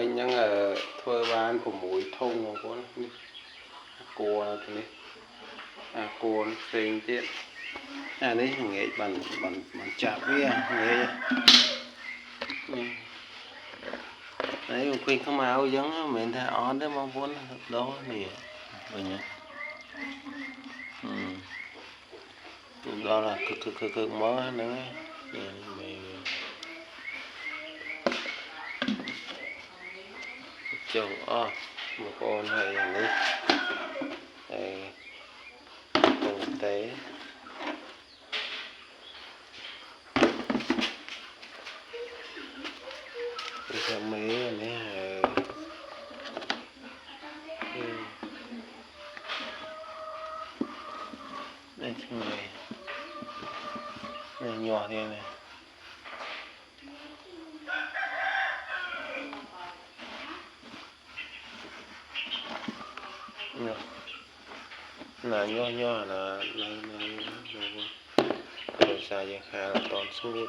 mình đang ở thuê bán của mũi thông của con cua này cua phình tiết đấy nghệ bằng chạm với nghệ đấy quên không áo giống mình thấy on đấy mong muốn đó nè rồi nhỉ đó là cực mỡ nữa chồng một con này đấy con tế cái mấy này đây thằng này nhỏ thế này là nhỏ là rồi xài khá là toàn suốt